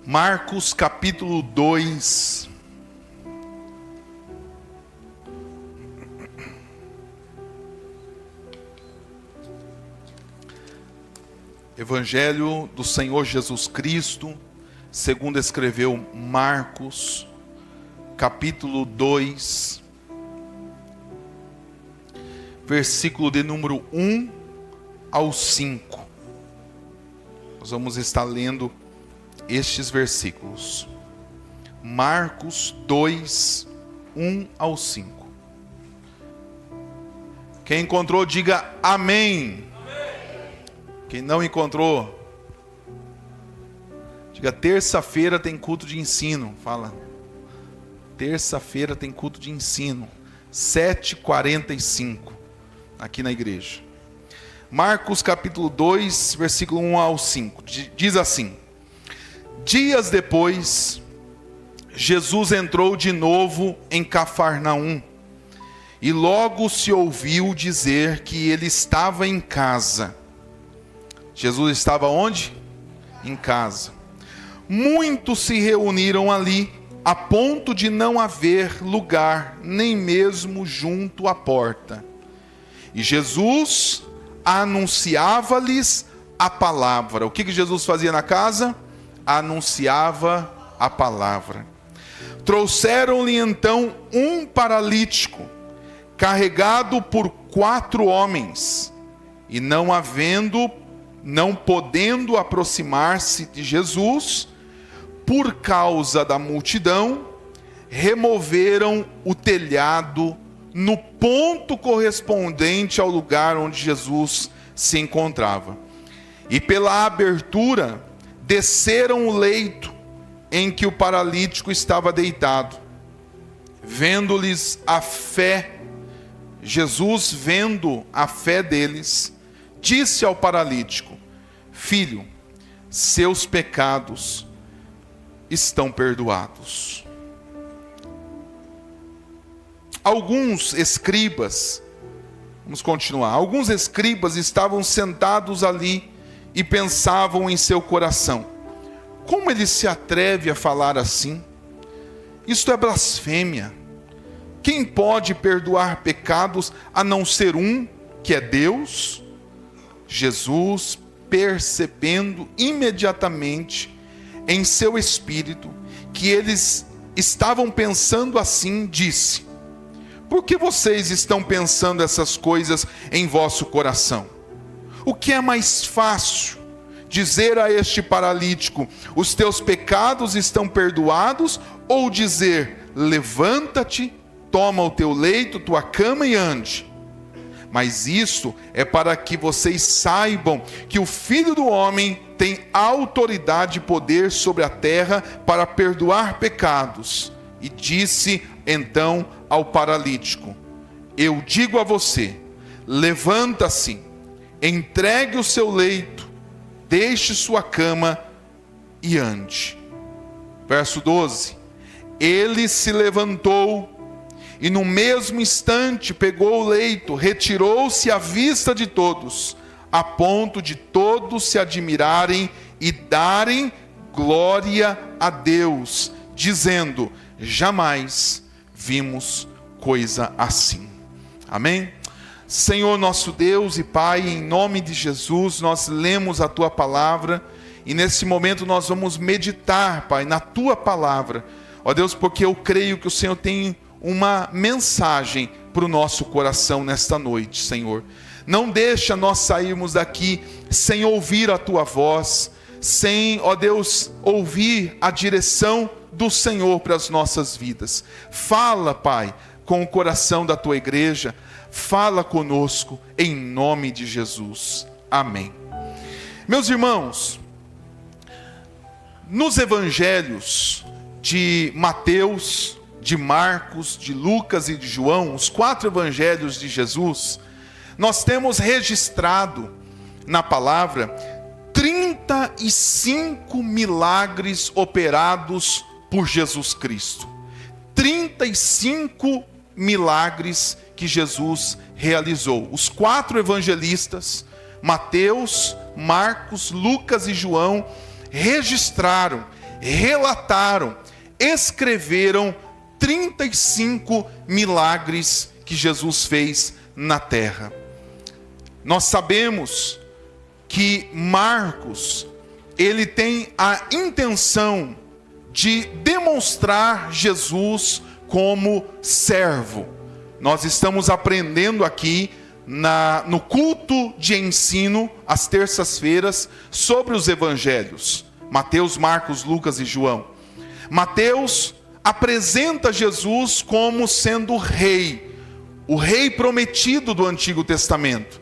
Marcos capítulo 2. Evangelho do Senhor Jesus Cristo, segundo escreveu Marcos, capítulo 2, versículo de número 1 ao 5. Nós vamos estar lendo estes versículos. Marcos 2, 1 ao 5. Quem encontrou, diga amém. Quem não encontrou, diga: terça-feira tem culto de ensino. Fala: terça-feira tem culto de ensino, 7h45, aqui na igreja. Marcos capítulo 2, versículo 1 ao 5, diz assim: dias depois, Jesus entrou de novo em Cafarnaum, e logo se ouviu dizer que ele estava em casa. Jesus estava onde? Em casa. Muitos se reuniram ali, a ponto de não haver lugar, nem mesmo junto à porta. E Jesus anunciava-lhes a palavra. O que Jesus fazia na casa? Anunciava a palavra. Trouxeram-lhe então um paralítico, carregado por 4 homens, e não podendo aproximar-se de Jesus, por causa da multidão, removeram o telhado no ponto correspondente ao lugar onde Jesus se encontrava. E pela abertura, desceram o leito em que o paralítico estava deitado. Vendo-lhes a fé, Jesus, vendo a fé deles, disse ao paralítico: filho, seus pecados estão perdoados. Alguns escribas estavam sentados ali e pensavam em seu coração: como ele se atreve a falar assim? Isto é blasfêmia. Quem pode perdoar pecados a não ser um, que é Deus? Jesus, percebendo imediatamente em seu espírito que eles estavam pensando assim, disse: por que vocês estão pensando essas coisas em vosso coração? O que é mais fácil? Dizer a este paralítico: os teus pecados estão perdoados? Ou dizer: levanta-te, toma o teu leito, tua cama e ande? Mas isso é para que vocês saibam que o Filho do Homem tem autoridade e poder sobre a terra para perdoar pecados. E disse então ao paralítico: eu digo a você, levanta-se, entregue o seu leito, deixe sua cama e ande. Verso 12: ele se levantou e no mesmo instante pegou o leito, retirou-se à vista de todos, a ponto de todos se admirarem e darem glória a Deus, dizendo: jamais vimos coisa assim. Amém? Senhor nosso Deus e Pai, em nome de Jesus, nós lemos a Tua palavra e nesse momento nós vamos meditar, Pai, na Tua palavra. Ó Deus, porque eu creio que o Senhor tem uma mensagem para o nosso coração nesta noite, Senhor. Não deixa nós sairmos daqui sem ouvir a Tua voz, sem, ó Deus, ouvir a direção do Senhor para as nossas vidas. Fala, Pai, com o coração da Tua igreja, fala conosco, em nome de Jesus. Amém. Meus irmãos, nos evangelhos de Mateus, de Marcos, de Lucas e de João, os 4 evangelhos de Jesus, nós temos registrado na palavra 35 milagres operados por Jesus Cristo. 35 milagres que Jesus realizou. Os 4 evangelistas, Mateus, Marcos, Lucas e João, registraram relataram, escreveram 35 milagres que Jesus fez na terra. Nós sabemos que Marcos, ele tem a intenção de demonstrar Jesus como servo. Nós estamos aprendendo aqui no culto de ensino, às terças-feiras, sobre os evangelhos. Mateus, Marcos, Lucas e João. Mateus apresenta Jesus como sendo rei, o rei prometido do Antigo Testamento.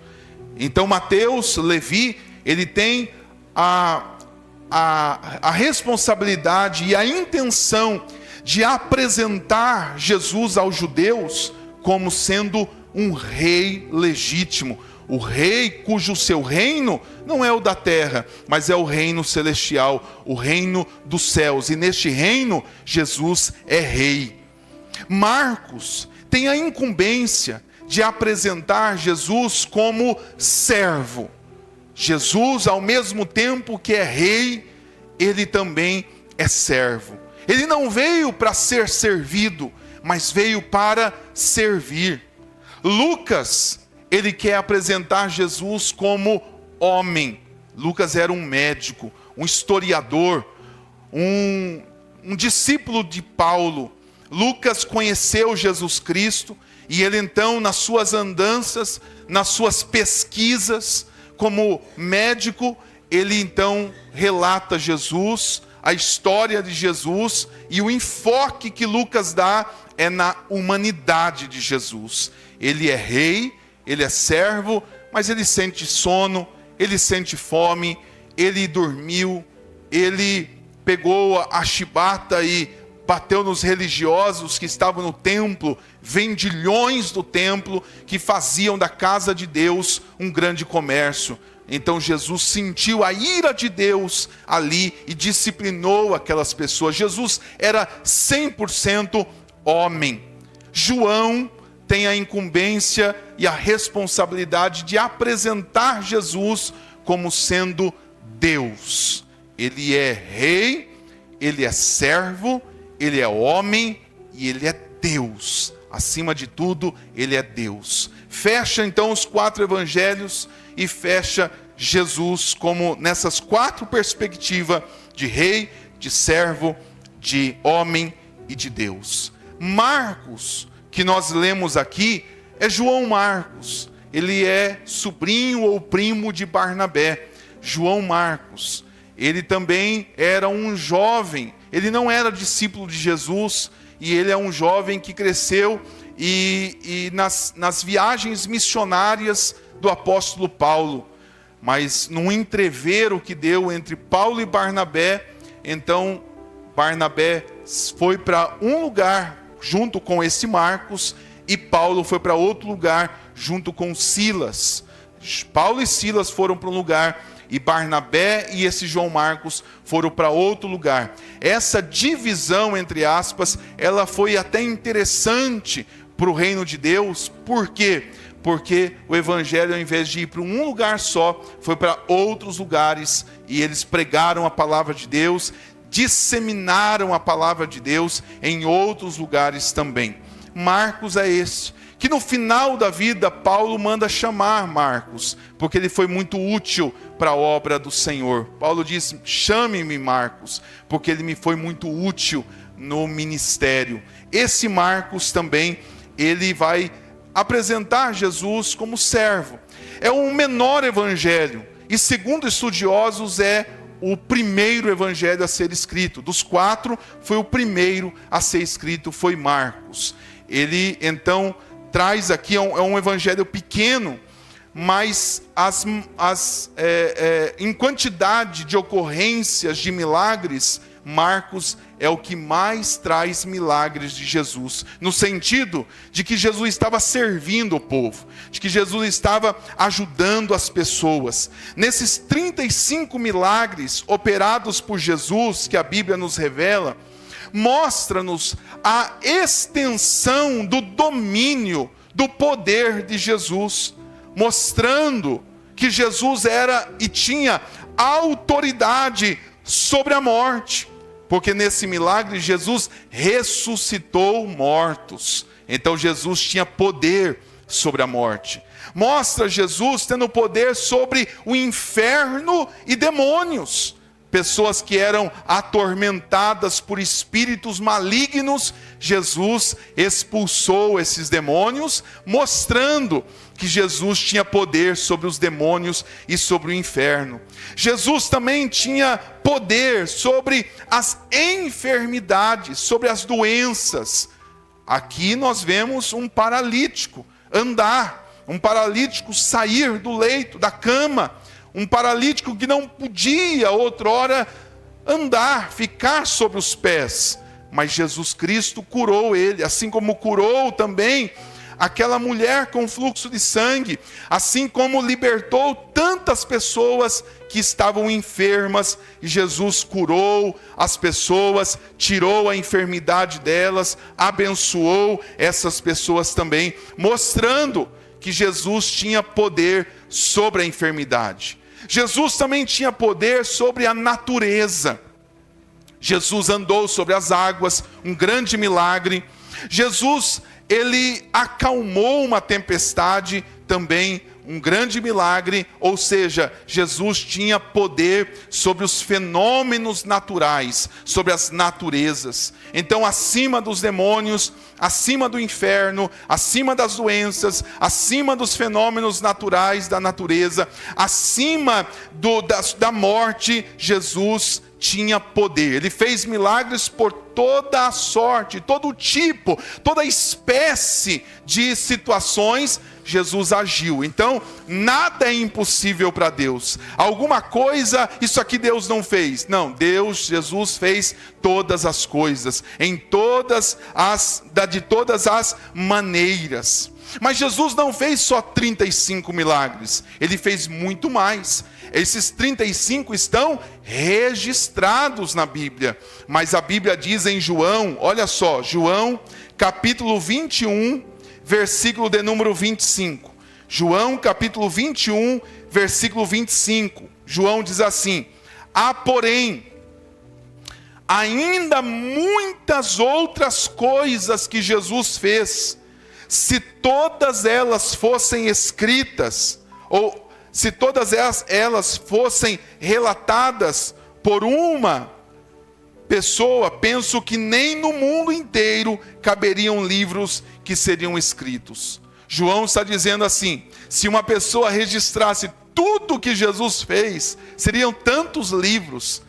Então Mateus, Levi, ele tem a responsabilidade e a intenção de apresentar Jesus aos judeus como sendo um rei legítimo, o rei cujo seu reino não é o da terra, mas é o reino celestial, o reino dos céus, e neste reino Jesus é rei. Marcos tem a incumbência de apresentar Jesus como servo. Jesus, ao mesmo tempo que é rei, ele também é servo. Ele não veio para ser servido, mas veio para servir. Lucas, ele quer apresentar Jesus como homem. Lucas era um médico, um historiador, um discípulo de Paulo. Lucas conheceu Jesus Cristo e ele então, nas suas andanças, nas suas pesquisas, como médico, ele então relata Jesus, a história de Jesus, e o enfoque que Lucas dá é na humanidade de Jesus. Ele é rei, ele é servo, mas ele sente sono, ele sente fome, ele dormiu, ele pegou a chibata e bateu nos religiosos que estavam no templo, vendilhões do templo, que faziam da casa de Deus um grande comércio. Então Jesus sentiu a ira de Deus ali e disciplinou aquelas pessoas. Jesus era 100% homem. João tem a incumbência e a responsabilidade de apresentar Jesus como sendo Deus. Ele é rei, ele é servo, ele é homem e ele é Deus. Acima de tudo, ele é Deus. Fecha então os 4 evangelhos e fecha Jesus como nessas 4 perspectivas de rei, de servo, de homem e de Deus. Marcos, que nós lemos aqui, é João Marcos. Ele é sobrinho ou primo de Barnabé. João Marcos. Ele também era um jovem. Ele não era discípulo de Jesus. E ele é um jovem que cresceu e nas viagens missionárias do apóstolo Paulo. Mas num entrevero que deu entre Paulo e Barnabé, então Barnabé foi para um lugar junto com esse Marcos, e Paulo foi para outro lugar junto com Silas. Paulo e Silas foram para um lugar, e Barnabé e esse João Marcos foram para outro lugar. Essa divisão, entre aspas, ela foi até interessante para o reino de Deus. Por quê? Porque o evangelho, ao invés de ir para um lugar só, foi para outros lugares, e eles pregaram a palavra de Deus, disseminaram a palavra de Deus em outros lugares também. Marcos é esse, que no final da vida Paulo manda chamar Marcos, porque ele foi muito útil para a obra do Senhor. Paulo diz: chame-me Marcos, porque ele me foi muito útil no ministério. Esse Marcos também, ele vai apresentar Jesus como servo. É um menor evangelho, e segundo estudiosos é o primeiro evangelho a ser escrito. Dos 4, foi o primeiro a ser escrito, foi Marcos. Ele então traz aqui, é um evangelho pequeno, mas em quantidade de ocorrências de milagres, Marcos é o que mais traz milagres de Jesus, no sentido de que Jesus estava servindo o povo, de que Jesus estava ajudando as pessoas. Nesses 35 milagres operados por Jesus, que a Bíblia nos revela, mostra-nos a extensão do domínio, do poder de Jesus, mostrando que Jesus era e tinha autoridade sobre a morte. porque nesse milagre Jesus ressuscitou mortos. Então Jesus tinha poder sobre a morte. Mostra Jesus tendo poder sobre o inferno e demônios. Pessoas que eram atormentadas por espíritos malignos, Jesus expulsou esses demônios, mostrando que Jesus tinha poder sobre os demônios e sobre o inferno. Jesus também tinha poder sobre as enfermidades, sobre as doenças. Aqui nós vemos um paralítico andar, um paralítico sair do leito, da cama, um paralítico que não podia outrora andar, ficar sobre os pés, mas Jesus Cristo curou ele, assim como curou também aquela mulher com fluxo de sangue, assim como libertou tantas pessoas que estavam enfermas, e Jesus curou as pessoas, tirou a enfermidade delas, abençoou essas pessoas também, mostrando que Jesus tinha poder sobre a enfermidade. Jesus também tinha poder sobre a natureza. Jesus andou sobre as águas, um grande milagre. Jesus, ele acalmou uma tempestade, também um grande milagre, ou seja, Jesus tinha poder sobre os fenômenos naturais, sobre as naturezas. Então, acima dos demônios, acima do inferno, acima das doenças, acima dos fenômenos naturais da natureza, acima da morte, Jesus tinha poder. Ele fez milagres por toda a sorte, todo tipo, toda espécie de situações. Jesus agiu. Então, nada é impossível para Deus. Alguma coisa, isso aqui Deus não fez. Não, Jesus fez todas as coisas, de todas as maneiras. Mas Jesus não fez só 35 milagres, ele fez muito mais. Esses 35 estão registrados na Bíblia. Mas a Bíblia diz em João, olha só, João capítulo 21, versículo de número 25. João capítulo 21, versículo 25. João diz assim: há, porém, ainda muitas outras coisas que Jesus fez. Se todas elas fossem escritas, ou se todas elas fossem relatadas por uma pessoa, penso que nem no mundo inteiro caberiam livros que seriam escritos. João está dizendo assim: se uma pessoa registrasse tudo que Jesus fez, seriam tantos livros.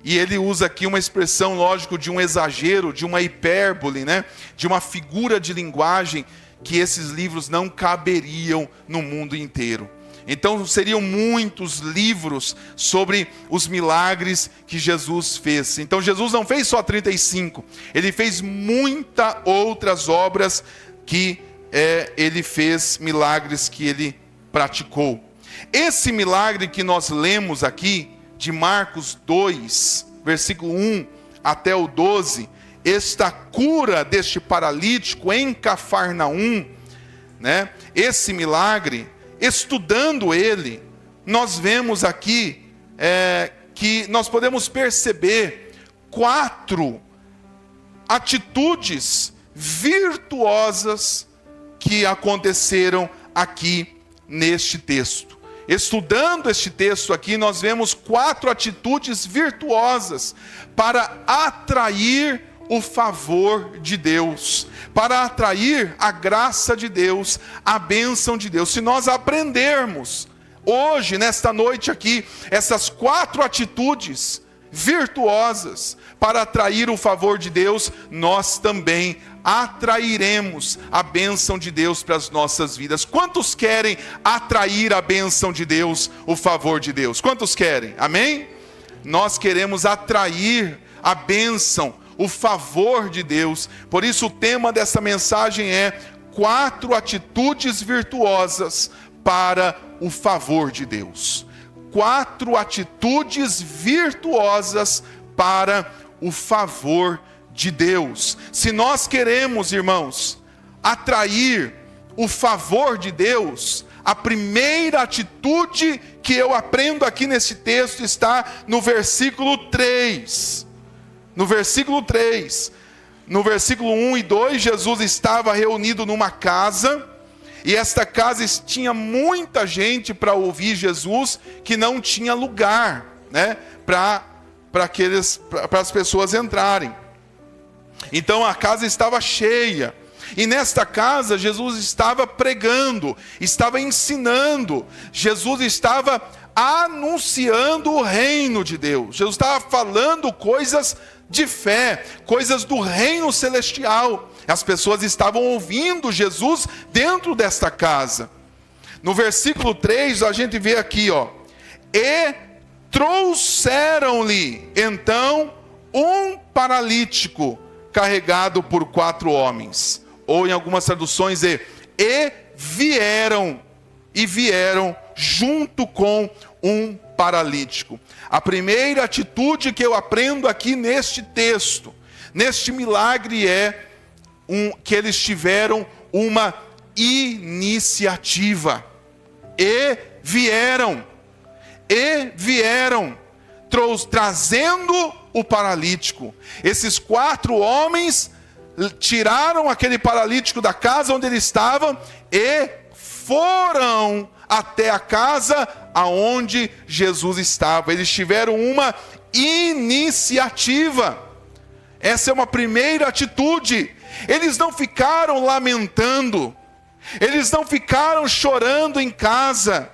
E ele usa aqui uma expressão, lógico, de um exagero, de uma hipérbole, né? De uma figura de linguagem, que esses livros não caberiam no mundo inteiro. Então seriam muitos livros sobre os milagres que Jesus fez. Então Jesus não fez só 35, ele fez muitas outras obras que ele fez, milagres que ele praticou. Esse milagre que nós lemos aqui, de Marcos 2, versículo 1 até o 12, esta cura deste paralítico em Cafarnaum, né? Esse milagre, estudando ele, nós vemos aqui que nós podemos perceber 4 atitudes virtuosas que aconteceram aqui neste texto. Estudando este texto aqui, nós vemos 4 atitudes virtuosas para atrair o favor de Deus, para atrair a graça de Deus, a bênção de Deus. Se nós aprendermos hoje, nesta noite aqui, essas 4 atitudes virtuosas para atrair o favor de Deus, nós também atrairemos a bênção de Deus para as nossas vidas. Quantos querem atrair a bênção de Deus, o favor de Deus? Quantos querem? Amém? Nós queremos atrair a bênção, o favor de Deus. Por isso o tema dessa mensagem é 4 atitudes virtuosas para o favor de Deus. 4 atitudes virtuosas para o favor de Deus. Se nós queremos, irmãos, atrair o favor de Deus, a primeira atitude que eu aprendo aqui nesse texto está no versículo 3. No versículo 3, no versículo 1 e 2, Jesus estava reunido numa casa, e esta casa tinha muita gente para ouvir Jesus, que não tinha lugar, né, para as pessoas entrarem. Então a casa estava cheia, e nesta casa Jesus estava pregando, estava ensinando, Jesus estava anunciando o reino de Deus, Jesus estava falando coisas de fé, coisas do reino celestial. As pessoas estavam ouvindo Jesus dentro desta casa. No versículo 3 a gente vê aqui, e trouxeram-lhe então um paralítico carregado por 4 homens. Ou em algumas traduções vieram junto com um paralítico. A primeira atitude que eu aprendo aqui neste texto, neste milagre, é que eles tiveram uma iniciativa. E vieram, trazendo o paralítico. Esses 4 homens tiraram aquele paralítico da casa onde ele estava e foram até a casa aonde Jesus estava. Eles tiveram uma iniciativa. Essa é uma primeira atitude. Eles não ficaram lamentando, eles não ficaram chorando em casa,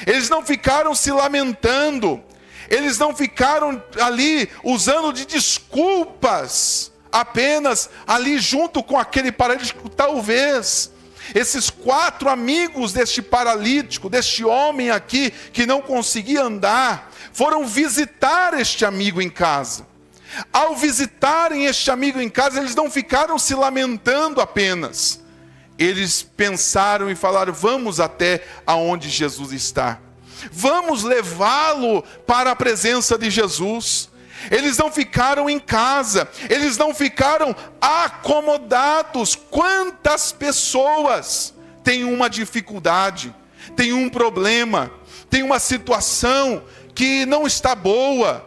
eles não ficaram se lamentando, eles não ficaram ali usando de desculpas, apenas ali junto com aquele paralítico. Talvez esses 4 amigos deste paralítico, deste homem aqui que não conseguia andar, foram visitar este amigo em casa. Ao visitarem este amigo em casa, eles não ficaram se lamentando apenas. Eles pensaram e falaram: vamos até aonde Jesus está. Vamos levá-lo para a presença de Jesus. Eles não ficaram em casa, eles não ficaram acomodados. Quantas pessoas têm uma dificuldade, têm um problema, têm uma situação que não está boa,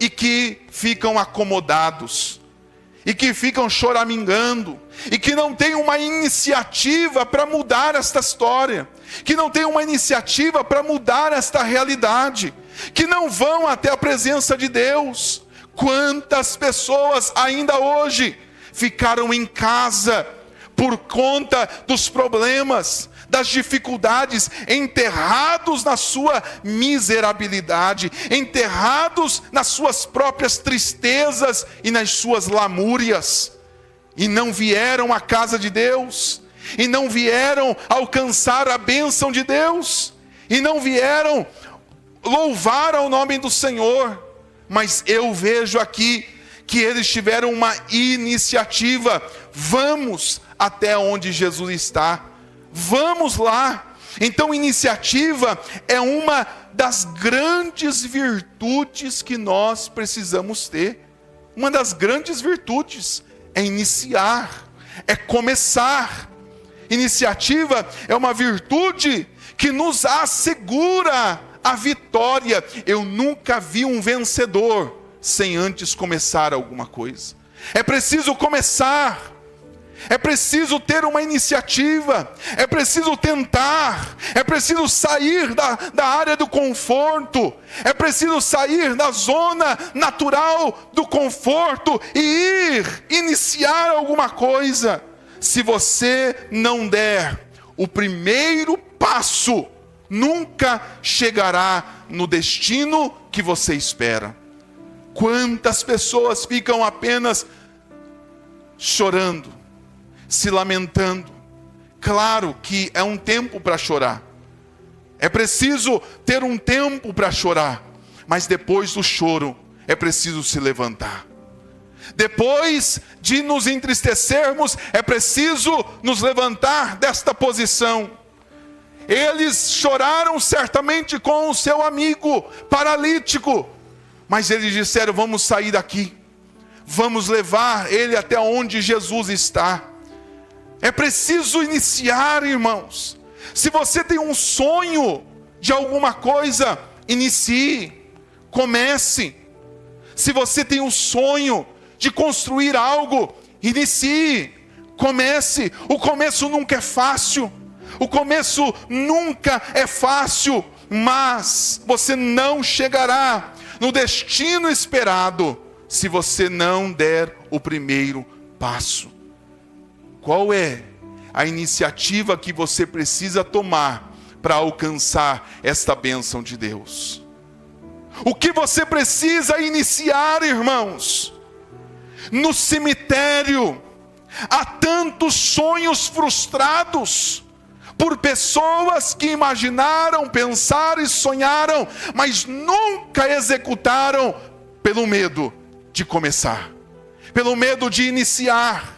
e que ficam acomodados, e que ficam choramingando, e que não tem uma iniciativa para mudar esta história, que não tem uma iniciativa para mudar esta realidade, que não vão até a presença de Deus. Quantas pessoas ainda hoje ficaram em casa por conta dos problemas, das dificuldades, enterrados na sua miserabilidade, enterrados nas suas próprias tristezas e nas suas lamúrias, e não vieram à casa de Deus, e não vieram alcançar a bênção de Deus, e não vieram louvar ao nome do Senhor. Mas eu vejo aqui que eles tiveram uma iniciativa. Vamos até onde Jesus está, vamos lá. Então, iniciativa é uma das grandes virtudes que nós precisamos ter. Uma das grandes virtudes é iniciar, é começar. Iniciativa é uma virtude que nos assegura a vitória. Eu nunca vi um vencedor sem antes começar alguma coisa. É preciso começar. É preciso ter uma iniciativa, é preciso tentar, é preciso sair da área do conforto, é preciso sair da zona natural do conforto e iniciar alguma coisa. Se você não der o primeiro passo, nunca chegará no destino que você espera. Quantas pessoas ficam apenas chorando, se lamentando? Claro que é um tempo para chorar, é preciso ter um tempo para chorar, mas depois do choro é preciso se levantar. Depois de nos entristecermos, é preciso nos levantar desta posição. Eles choraram certamente com o seu amigo paralítico, mas eles disseram: vamos sair daqui, vamos levar ele até onde Jesus está. É preciso iniciar, irmãos. Se você tem um sonho de alguma coisa, inicie, comece. Se você tem um sonho de construir algo, inicie, comece. O começo nunca é fácil. O começo nunca é fácil, mas você não chegará no destino esperado se você não der o primeiro passo. Qual é a iniciativa que você precisa tomar para alcançar esta bênção de Deus? O que você precisa iniciar, irmãos? No cemitério há tantos sonhos frustrados por pessoas que imaginaram, pensaram e sonharam, mas nunca executaram pelo medo de começar, pelo medo de iniciar.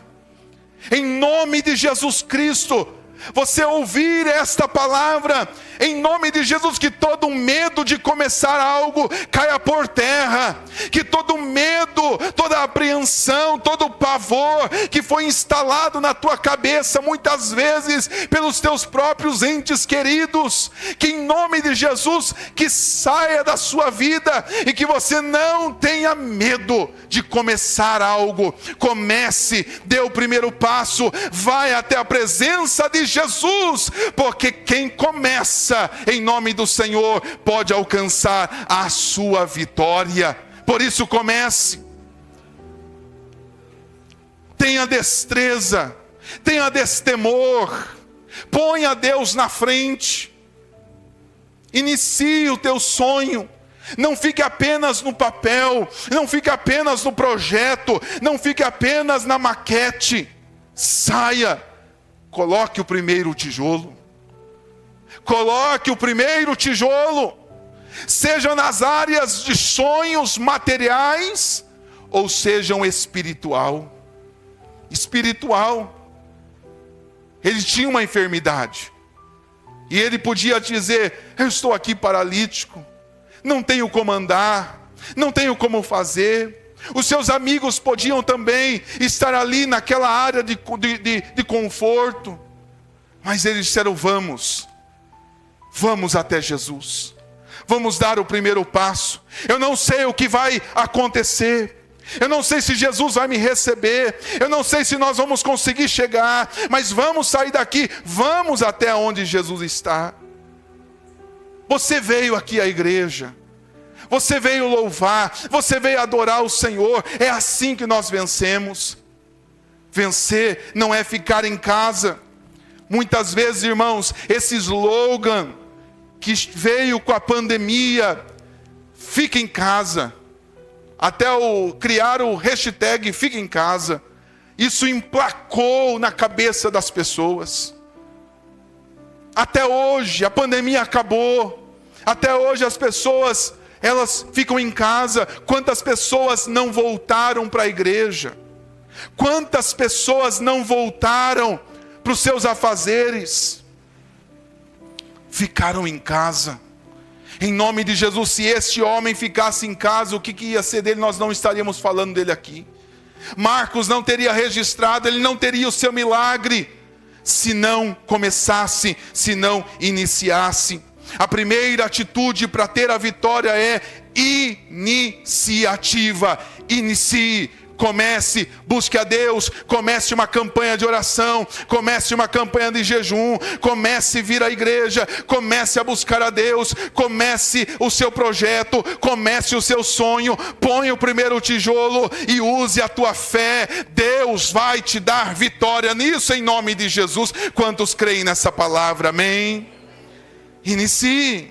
Em nome de Jesus Cristo, você ouvir esta palavra, em nome de Jesus, que todo medo de começar algo caia por terra, que todo medo, toda apreensão, todo pavor que foi instalado na tua cabeça, muitas vezes pelos teus próprios entes queridos, que em nome de Jesus, que saia da sua vida, e que você não tenha medo de começar algo. Comece, dê o primeiro passo, vai até a presença de Jesus, porque quem começa em nome do Senhor pode alcançar a sua vitória. Por isso comece. Tenha destreza, tenha destemor, ponha Deus na frente, inicie o teu sonho. Não fique apenas no papel, não fique apenas no projeto, não fique apenas na maquete. Saia, coloque o primeiro tijolo. Coloque o primeiro tijolo, seja nas áreas de sonhos materiais, ou sejam espiritual. Ele tinha uma enfermidade, e ele podia dizer: eu estou aqui paralítico, não tenho como andar, não tenho como fazer. Os seus amigos podiam também estar ali naquela área de conforto, mas eles disseram: vamos até Jesus, vamos dar o primeiro passo. Eu não sei o que vai acontecer, eu não sei se Jesus vai me receber, eu não sei se nós vamos conseguir chegar, mas vamos sair daqui, vamos até onde Jesus está. Você veio aqui à igreja, você veio louvar, você veio adorar o Senhor. É assim que nós vencemos. Vencer não é ficar em casa. Muitas vezes, irmãos, esse slogan que veio com a pandemia, fica em casa, até criar o hashtag fica em casa, isso emplacou na cabeça das pessoas. Até hoje, a pandemia acabou, até hoje as pessoas, elas ficam em casa. Quantas pessoas não voltaram para a igreja? Quantas pessoas não voltaram para os seus afazeres? Ficaram em casa. Em nome de Jesus, se este homem ficasse em casa, o que ia ser dele? Nós não estaríamos falando dele aqui. Marcos não teria registrado, ele não teria o seu milagre, se não começasse, se não iniciasse. A primeira atitude para ter a vitória é iniciativa. Inicie. Comece, busque a Deus, comece uma campanha de oração, comece uma campanha de jejum, comece a vir à igreja, comece a buscar a Deus, comece o seu projeto, comece o seu sonho, põe o primeiro tijolo e use a tua fé. Deus vai te dar vitória nisso em nome de Jesus. Quantos creem nessa palavra? Amém? Inicie.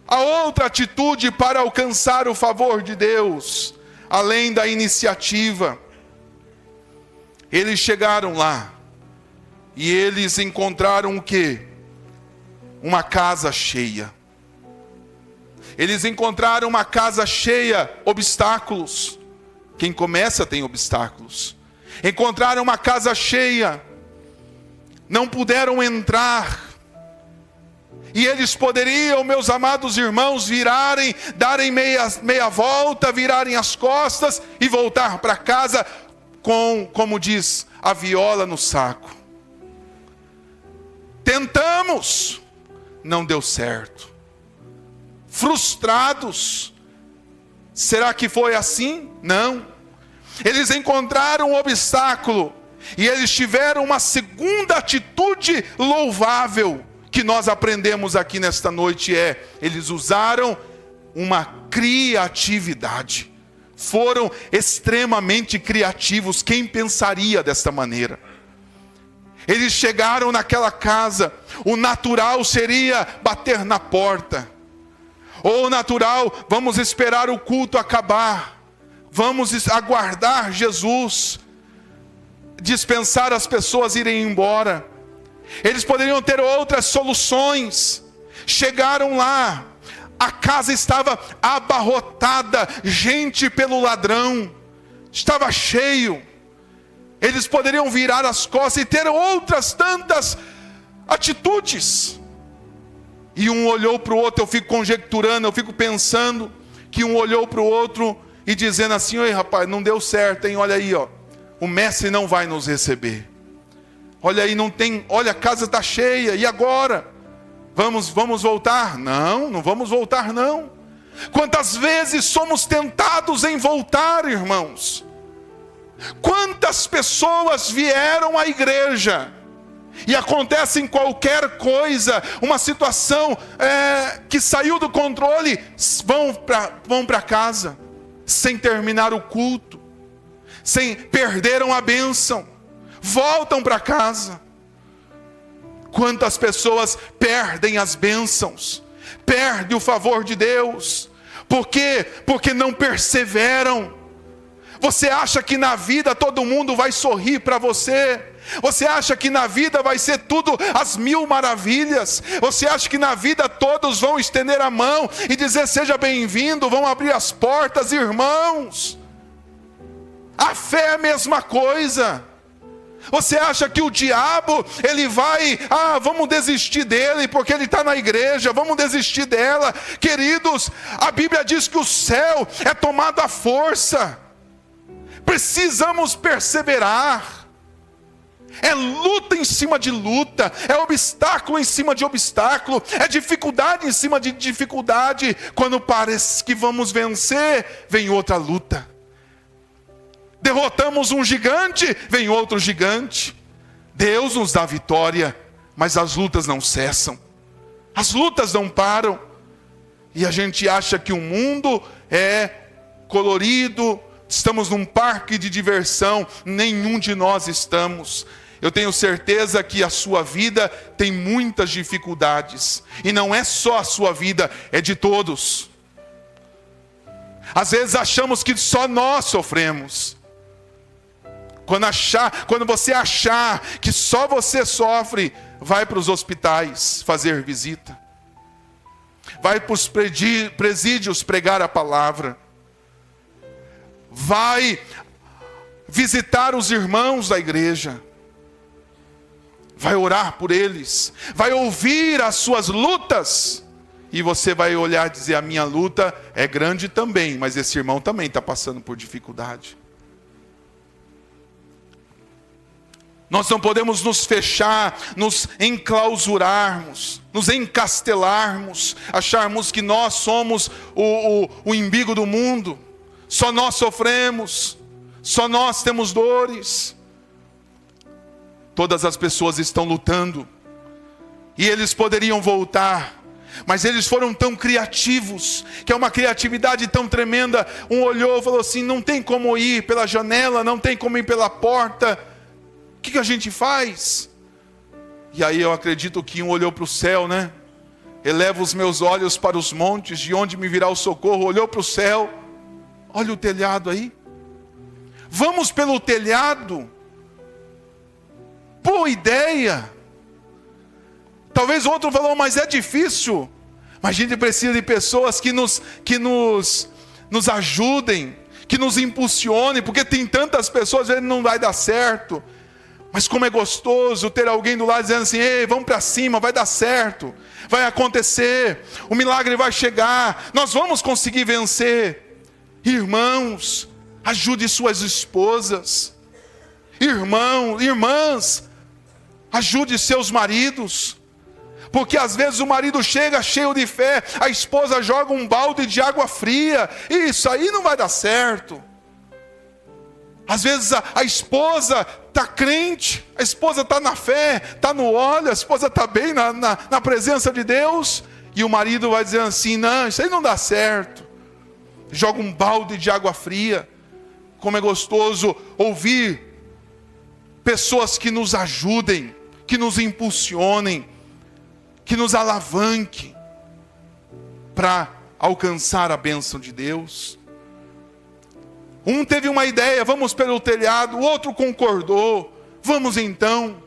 A outra atitude para alcançar o favor de Deus, além da iniciativa, eles chegaram lá e eles encontraram o quê? Uma casa cheia. Eles encontraram uma casa cheia, obstáculos. Quem começa tem obstáculos. Encontraram uma casa cheia, não puderam entrar. E eles poderiam, meus amados irmãos, virarem, darem meia volta, virarem as costas e voltar para casa com, como diz, a viola no saco. Tentamos, não deu certo. Frustrados. Será que foi assim? Não. Eles encontraram um obstáculo e eles tiveram uma segunda atitude louvável que nós aprendemos aqui nesta noite, eles usaram uma criatividade. Foram extremamente criativos. Quem pensaria desta maneira? Eles chegaram naquela casa, o natural seria bater na porta. Ou o natural, vamos esperar o culto acabar. Vamos aguardar Jesus. Dispensar as pessoas irem embora. Eles poderiam ter outras soluções. Chegaram lá, a casa estava abarrotada, gente pelo ladrão, estava cheio. Eles poderiam virar as costas e ter outras tantas atitudes. E um olhou para o outro, eu fico conjecturando, eu fico pensando, que um olhou para o outro e dizendo assim: oi rapaz, não deu certo, hein? Olha aí, ó, o mestre não vai nos receber. Olha aí, não tem, olha, a casa está cheia, e agora? Vamos voltar? Não vamos voltar não. Quantas vezes somos tentados em voltar, irmãos? Quantas pessoas vieram à igreja e acontece em qualquer coisa, uma situação que saiu do controle, vão para casa, sem terminar o culto, perderam a bênção, voltam para casa. Quantas pessoas perdem as bênçãos, perdem o favor de Deus. Por quê? Porque não perseveram. Você acha que na vida todo mundo vai sorrir para você? Você acha que na vida vai ser tudo às mil maravilhas? Você acha que na vida todos vão estender a mão e dizer seja bem-vindo, vão abrir as portas? Irmãos, a fé é a mesma coisa. Você acha que o diabo, ele vai, vamos desistir dele, porque ele está na igreja, vamos desistir dela? Queridos, a Bíblia diz que o céu é tomado à força. Precisamos perseverar. É luta em cima de luta, é obstáculo em cima de obstáculo, é dificuldade em cima de dificuldade. Quando parece que vamos vencer, vem outra luta. Derrotamos um gigante, vem outro gigante. Deus nos dá vitória, mas as lutas não cessam. As lutas não param. E a gente acha que o mundo é colorido, estamos num parque de diversão. Nenhum de nós estamos. Eu tenho certeza que a sua vida tem muitas dificuldades. E não é só a sua vida, é de todos. Às vezes achamos que só nós sofremos. Quando você achar que só você sofre, vai para os hospitais fazer visita. Vai para os presídios pregar a palavra. Vai visitar os irmãos da igreja. Vai orar por eles. Vai ouvir as suas lutas. E você vai olhar e dizer: a minha luta é grande também, mas esse irmão também está passando por dificuldade. Nós não podemos nos fechar, nos enclausurarmos, nos encastelarmos, acharmos que nós somos o umbigo do mundo. Só nós sofremos, só nós temos dores. Todas as pessoas estão lutando, e eles poderiam voltar, mas eles foram tão criativos, que é uma criatividade tão tremenda. Um olhou e falou assim: não tem como ir pela janela, não tem como ir pela porta. O que a gente faz? E aí eu acredito que um olhou para o céu, né? Elevo os meus olhos para os montes, de onde me virá o socorro. Olhou para o céu, olha o telhado aí. Vamos pelo telhado. Boa ideia. Talvez outro falou: mas é difícil. Mas a gente precisa de pessoas que nos ajudem, que nos impulsionem, porque tem tantas pessoas, às vezes não vai dar certo. Mas como é gostoso ter alguém do lado dizendo assim: ei, vamos para cima, vai dar certo, vai acontecer, o milagre vai chegar, nós vamos conseguir vencer. Irmãos, ajude suas esposas. Irmãs, ajude seus maridos. Porque às vezes o marido chega cheio de fé, a esposa joga um balde de água fria, e isso aí não vai dar certo. Às vezes a esposa está crente, a esposa está na fé, está no óleo, a esposa está bem na presença de Deus, e o marido vai dizer assim: não, isso aí não dá certo. Joga um balde de água fria. Como é gostoso ouvir pessoas que nos ajudem, que nos impulsionem, que nos alavanquem para alcançar a bênção de Deus. Um teve uma ideia: vamos pelo telhado. O outro concordou: vamos então.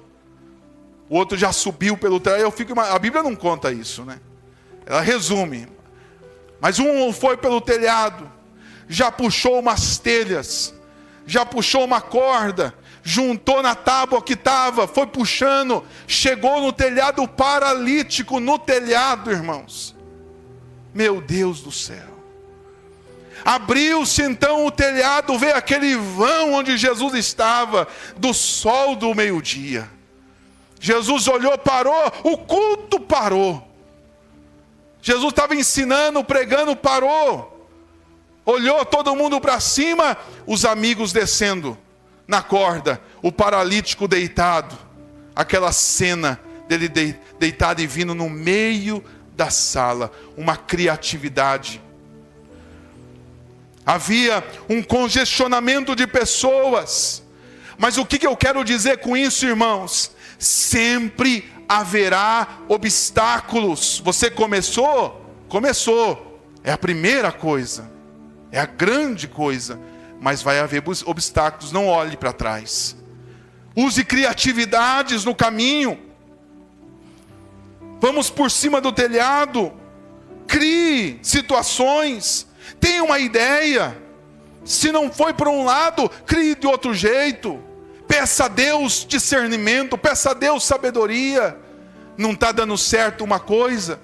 O outro já subiu pelo telhado. A Bíblia não conta isso, né? Ela resume. Mas um foi pelo telhado, já puxou umas telhas, já puxou uma corda, juntou na tábua que estava, foi puxando, chegou no telhado, o paralítico no telhado, irmãos. Meu Deus do céu. Abriu-se então o telhado, veio aquele vão onde Jesus estava, do sol do meio-dia. Jesus olhou, parou, o culto parou. Jesus estava ensinando, pregando, parou. Olhou todo mundo para cima, os amigos descendo na corda, o paralítico deitado. Aquela cena dele deitado e vindo no meio da sala, uma criatividade. Havia um congestionamento de pessoas. Mas o que eu quero dizer com isso, irmãos? Sempre haverá obstáculos. Você começou? Começou. É a primeira coisa. É a grande coisa. Mas vai haver obstáculos. Não olhe para trás. Use criatividades no caminho. Vamos por cima do telhado. Crie situações. Tenha uma ideia. Se não foi para um lado, crie de outro jeito. Peça a Deus discernimento, peça a Deus sabedoria. Não está dando certo uma coisa.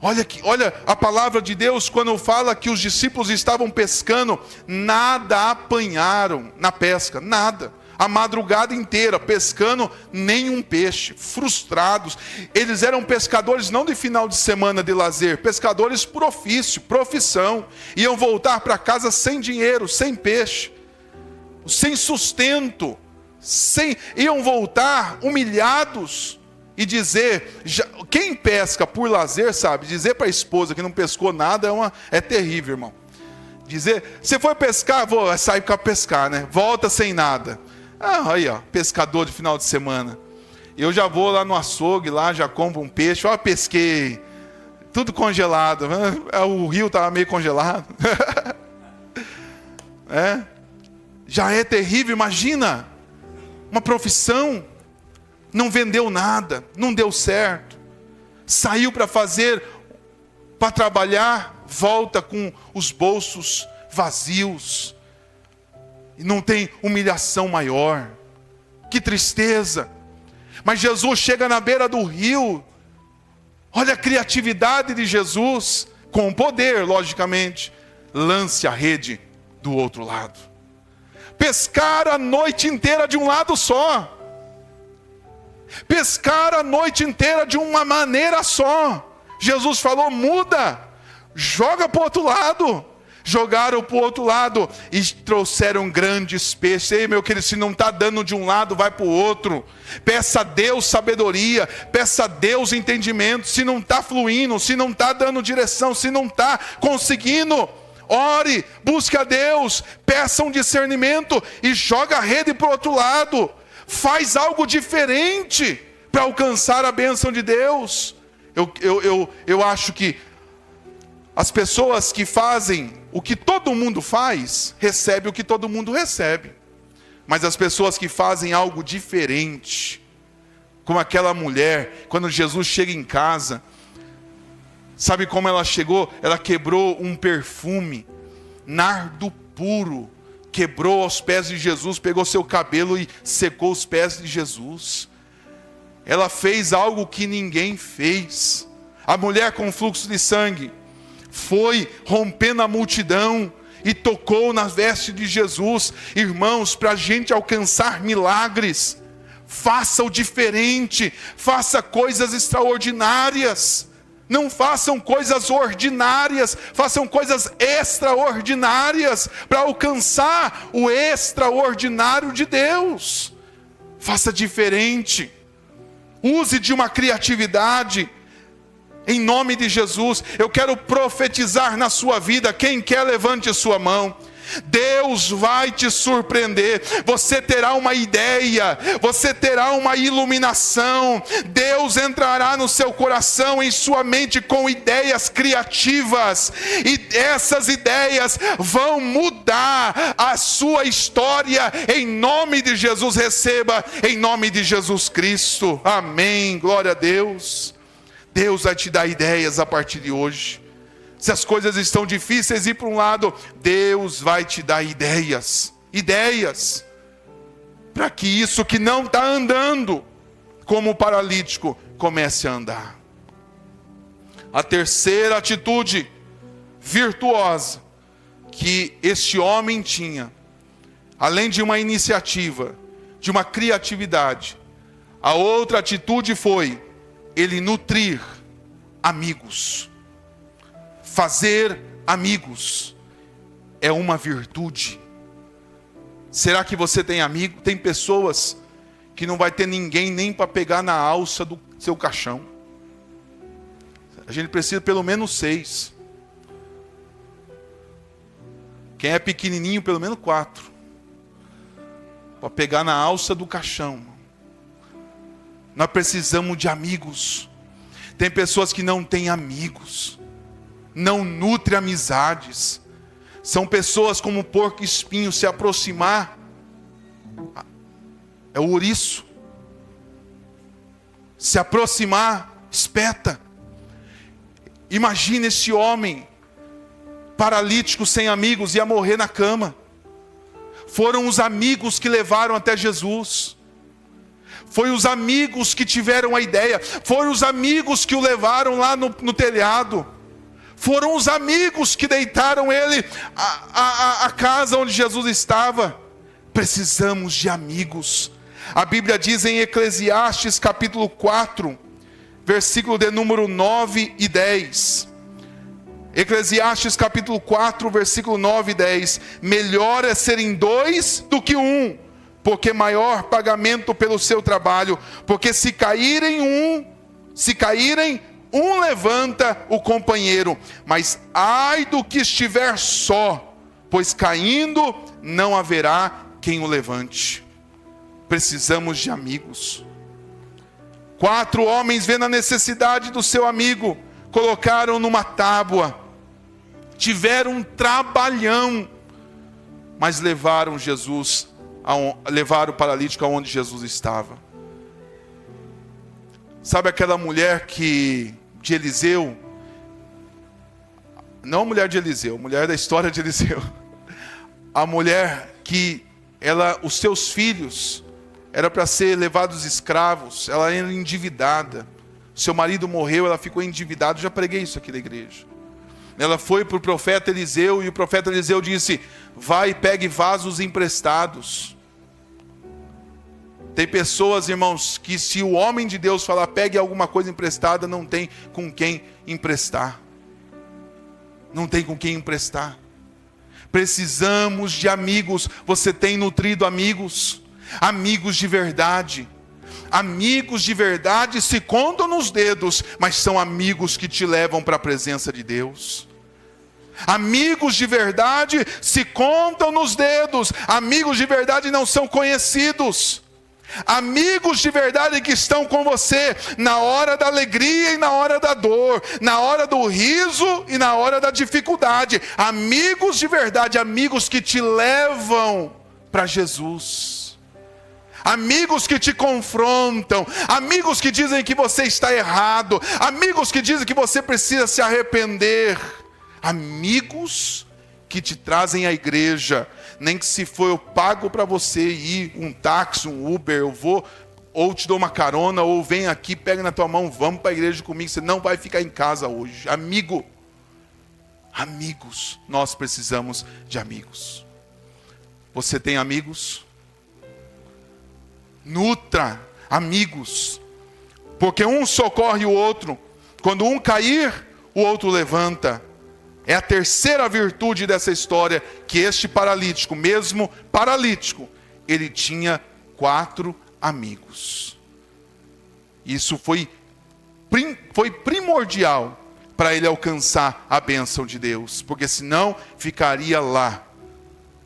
Olha a palavra de Deus quando fala que os discípulos estavam pescando, nada apanharam na pesca, nada. A madrugada inteira pescando, nenhum peixe, frustrados. Eles eram pescadores não de final de semana de lazer, pescadores por ofício, profissão. Iam voltar para casa sem dinheiro, sem peixe, sem sustento, iam voltar humilhados e dizer, quem pesca por lazer sabe, dizer para a esposa que não pescou nada é terrível, irmão. Dizer, você foi pescar, vou sair para pescar, né? Volta sem nada. Aí, ó, pescador de final de semana. Eu já vou lá no açougue, lá já compro um peixe. Ó, pesquei. Tudo congelado. O rio estava meio congelado. Já é terrível, imagina. Uma profissão. Não vendeu nada. Não deu certo. Saiu para trabalhar. Volta com os bolsos vazios. E não tem humilhação maior. Que tristeza. Mas Jesus chega na beira do rio. Olha a criatividade de Jesus. Com poder, logicamente. Lance a rede do outro lado. Pescar a noite inteira de um lado só. Pescar a noite inteira de uma maneira só. Jesus falou, muda. Joga para o outro lado. Jogaram para o outro lado e trouxeram grandes peixes. Ei, meu querido, se não está dando de um lado, vai para o outro. Peça a Deus sabedoria, peça a Deus entendimento. Se não está fluindo, se não está dando direção, se não está conseguindo, ore, busque a Deus, peça um discernimento e joga a rede para o outro lado. Faz algo diferente para alcançar a bênção de Deus. Eu acho que as pessoas que fazem o que todo mundo faz, recebem o que todo mundo recebe. Mas as pessoas que fazem algo diferente, como aquela mulher, quando Jesus chega em casa, sabe como ela chegou? Ela quebrou um perfume, nardo puro, quebrou aos pés de Jesus, pegou seu cabelo e secou os pés de Jesus. Ela fez algo que ninguém fez. A mulher com fluxo de sangue foi rompendo a multidão e tocou na veste de Jesus. Irmãos, para a gente alcançar milagres, faça o diferente, faça coisas extraordinárias. Não façam coisas ordinárias, façam coisas extraordinárias para alcançar o extraordinário de Deus. Faça diferente. Use de uma criatividade. Em nome de Jesus, eu quero profetizar na sua vida. Quem quer, levante a sua mão. Deus vai te surpreender. Você terá uma ideia, você terá uma iluminação. Deus entrará no seu coração, em sua mente, com ideias criativas, e essas ideias vão mudar a sua história. Em nome de Jesus, receba em nome de Jesus Cristo. Amém, glória a Deus. Deus vai te dar ideias a partir de hoje. Se as coisas estão difíceis, ir para um lado, Deus vai te dar ideias. Ideias. Para que isso que não está andando, como o paralítico, comece a andar. A terceira atitude virtuosa que este homem tinha, além de uma iniciativa, de uma criatividade, a outra atitude foi ele nutrir amigos. Fazer amigos é uma virtude. Será que você tem amigo? Tem pessoas que não vai ter ninguém nem para pegar na alça do seu caixão. A gente precisa pelo menos 6. Quem é pequenininho, pelo menos 4. Para pegar na alça do caixão. Nós precisamos de amigos. Tem pessoas que não têm amigos. Não nutre amizades. São pessoas como o porco espinho, se aproximar é o ouriço. Se aproximar, espeta. Imagina esse homem paralítico, sem amigos, ia morrer na cama. Foram os amigos que levaram até Jesus. Foi os amigos que tiveram a ideia. Foram os amigos que o levaram lá no telhado. Foram os amigos que deitaram ele à casa onde Jesus estava. Precisamos de amigos. A Bíblia diz em Eclesiastes capítulo 4, versículo de número 9 e 10. Eclesiastes capítulo 4, versículo 9 e 10. Melhor é serem 2 do que 1, porque maior pagamento pelo seu trabalho. Porque se caírem um levanta o companheiro, mas ai do que estiver só, pois caindo não haverá quem o levante. Precisamos de amigos. 4 homens, vendo a necessidade do seu amigo, colocaram numa tábua, tiveram um trabalhão, mas levaram levaram o paralítico aonde Jesus estava. Sabe aquela mulher de Eliseu? Não a mulher de Eliseu, a mulher da história de Eliseu. A mulher que os seus filhos era para ser levados escravos, ela era endividada. Seu marido morreu, ela ficou endividada. Já preguei isso aqui na igreja. Ela foi para o profeta Eliseu e o profeta Eliseu disse: vai e pegue vasos emprestados. Tem pessoas, irmãos, que se o homem de Deus falar pegue alguma coisa emprestada, não tem com quem emprestar. Não tem com quem emprestar. Precisamos de amigos. Você tem nutrido amigos? Amigos de verdade. Amigos de verdade se contam nos dedos, mas são amigos que te levam para a presença de Deus. Amigos de verdade se contam nos dedos. Amigos de verdade não são conhecidos. Amigos de verdade que estão com você na hora da alegria e na hora da dor, na hora do riso e na hora da dificuldade. Amigos de verdade, amigos que te levam para Jesus. Amigos que te confrontam, amigos que dizem que você está errado, amigos que dizem que você precisa se arrepender. Amigos que te trazem à igreja, nem que se for eu pago para você ir, um táxi, um Uber, eu vou, ou te dou uma carona, ou vem aqui, pega na tua mão, vamos para a igreja comigo, você não vai ficar em casa hoje. Amigos, nós precisamos de amigos. Você tem amigos? Nutra amigos, porque um socorre o outro, Quando um cair, o outro levanta. É a terceira virtude dessa história, que este paralítico, mesmo paralítico, ele tinha 4 amigos. Isso foi primordial para ele alcançar a bênção de Deus, porque senão ficaria lá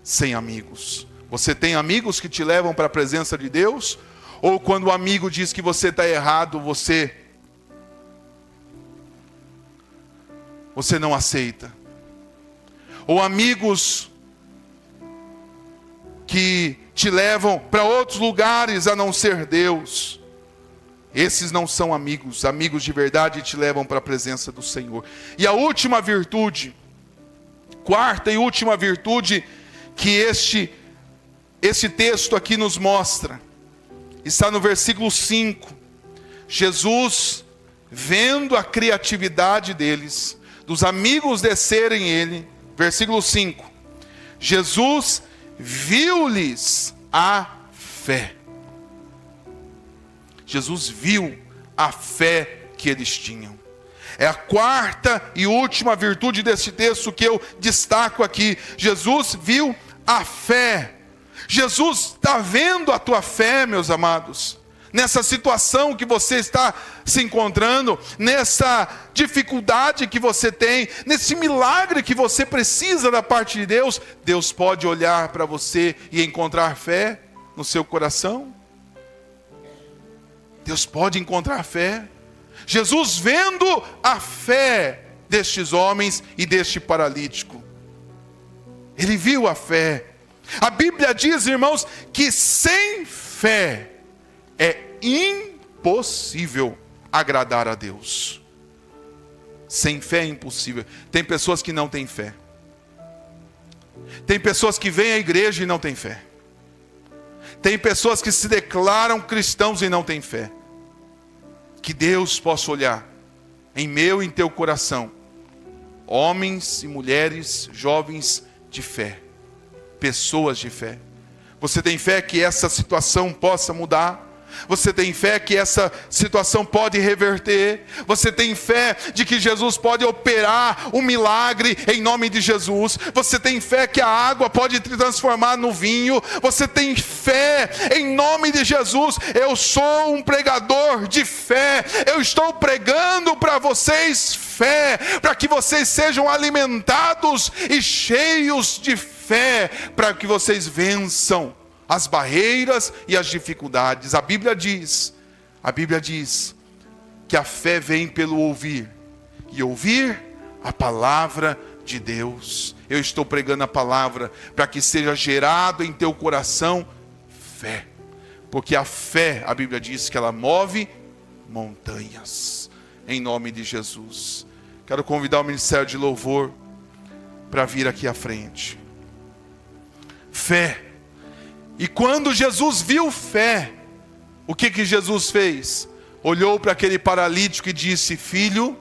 sem amigos. Você tem amigos que te levam para a presença de Deus? Ou quando o amigo diz que você está errado, você não aceita? Ou amigos que te levam para outros lugares a não ser Deus? Esses não são amigos. Amigos de verdade te levam para a presença do Senhor. E a última virtude, quarta e última virtude que este texto aqui nos mostra, está no versículo 5. Jesus, vendo a criatividade deles, dos amigos descerem ele, versículo 5, Jesus viu-lhes a fé. Jesus viu a fé que eles tinham. É a quarta e última virtude desse texto que eu destaco aqui. Jesus viu a fé. Jesus está vendo a tua fé, meus amados. Nessa situação que você está se encontrando, nessa dificuldade que você tem, nesse milagre que você precisa da parte de Deus, Deus pode olhar para você e encontrar fé no seu coração? Deus pode encontrar fé. Jesus vendo a fé destes homens e deste paralítico, ele viu a fé. A Bíblia diz, irmãos, que sem fé é impossível agradar a Deus. Sem fé é impossível. Tem pessoas que não têm fé. Tem pessoas que vêm à igreja e não têm fé. Tem pessoas que se declaram cristãos e não têm fé. Que Deus possa olhar em meu e em teu coração, homens e mulheres, jovens de fé, pessoas de fé. Você tem fé que essa situação possa mudar? Você tem fé que essa situação pode reverter? Você tem fé de que Jesus pode operar um milagre em nome de Jesus? Você tem fé que a água pode te transformar no vinho? Você tem fé em nome de Jesus? Eu sou um pregador de fé. Eu estou pregando para vocês fé, para que vocês sejam alimentados e cheios de fé, para que vocês vençam as barreiras e as dificuldades. A Bíblia diz que a fé vem pelo ouvir, e ouvir a palavra de Deus. Eu estou pregando a palavra para que seja gerado em teu coração fé, porque a fé, a Bíblia diz que ela move montanhas, em nome de Jesus. Quero convidar o Ministério de Louvor para vir aqui à frente. Fé. E quando Jesus viu fé, o que Jesus fez? Olhou para aquele paralítico e disse: filho,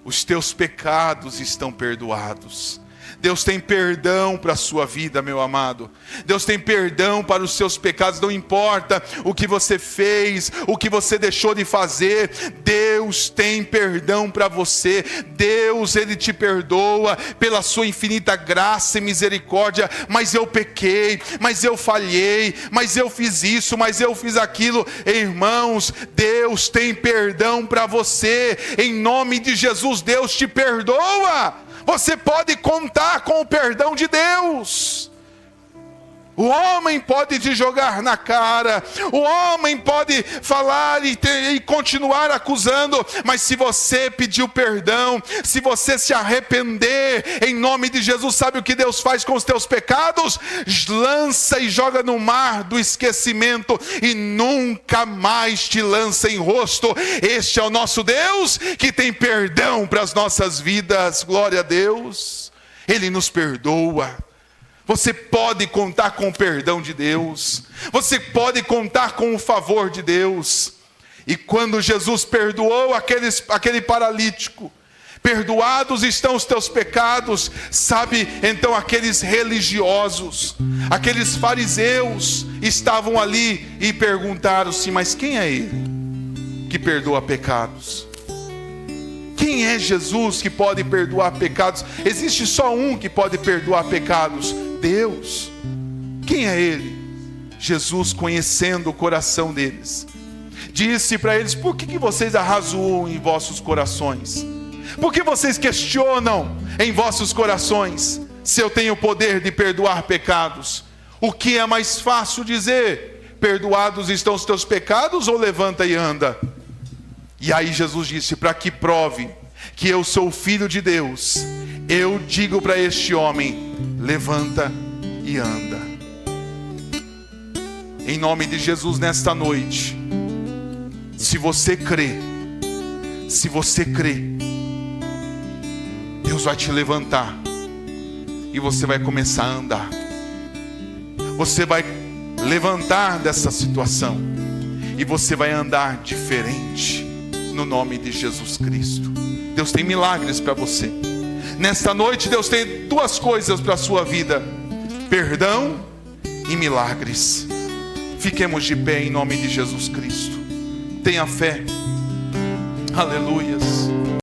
os teus pecados estão perdoados. Deus tem perdão para a sua vida, meu amado. Deus tem perdão para os seus pecados. Não importa o que você fez, o que você deixou de fazer, Deus tem perdão para você. Deus, Ele te perdoa pela sua infinita graça e misericórdia. Mas eu pequei, mas eu falhei, mas eu fiz isso, mas eu fiz aquilo. Irmãos, Deus tem perdão para você. Em nome de Jesus, Deus te perdoa. Você pode contar com o perdão de Deus. O homem pode te jogar na cara, o homem pode falar e continuar acusando, mas se você pediu perdão, se você se arrepender, em nome de Jesus, sabe o que Deus faz com os teus pecados? Lança e joga no mar do esquecimento e nunca mais te lança em rosto. Este é o nosso Deus que tem perdão para as nossas vidas. Glória a Deus. Ele nos perdoa. Você pode contar com o perdão de Deus. Você pode contar com o favor de Deus. E quando Jesus perdoou aquele paralítico, perdoados estão os teus pecados. Sabe, então aqueles religiosos, aqueles fariseus estavam ali e perguntaram-se: mas quem é ele que perdoa pecados? Quem é Jesus que pode perdoar pecados? Existe só um que pode perdoar pecados: Deus. Quem é Ele? Jesus, conhecendo o coração deles, disse para eles: por que vocês arrazoam em vossos corações? Por que vocês questionam em vossos corações se eu tenho o poder de perdoar pecados? O que é mais fácil dizer? Perdoados estão os teus pecados, ou levanta e anda? E aí Jesus disse: para que prove que eu sou o Filho de Deus, eu digo para este homem: levanta e anda. Em nome de Jesus, nesta noite, se você crê, Deus vai te levantar e você vai começar a andar. Você vai levantar dessa situação e você vai andar diferente, no nome de Jesus Cristo. Deus tem milagres para você. Nesta noite, Deus tem duas coisas para a sua vida: perdão e milagres. Fiquemos de pé em nome de Jesus Cristo. Tenha fé. Aleluias.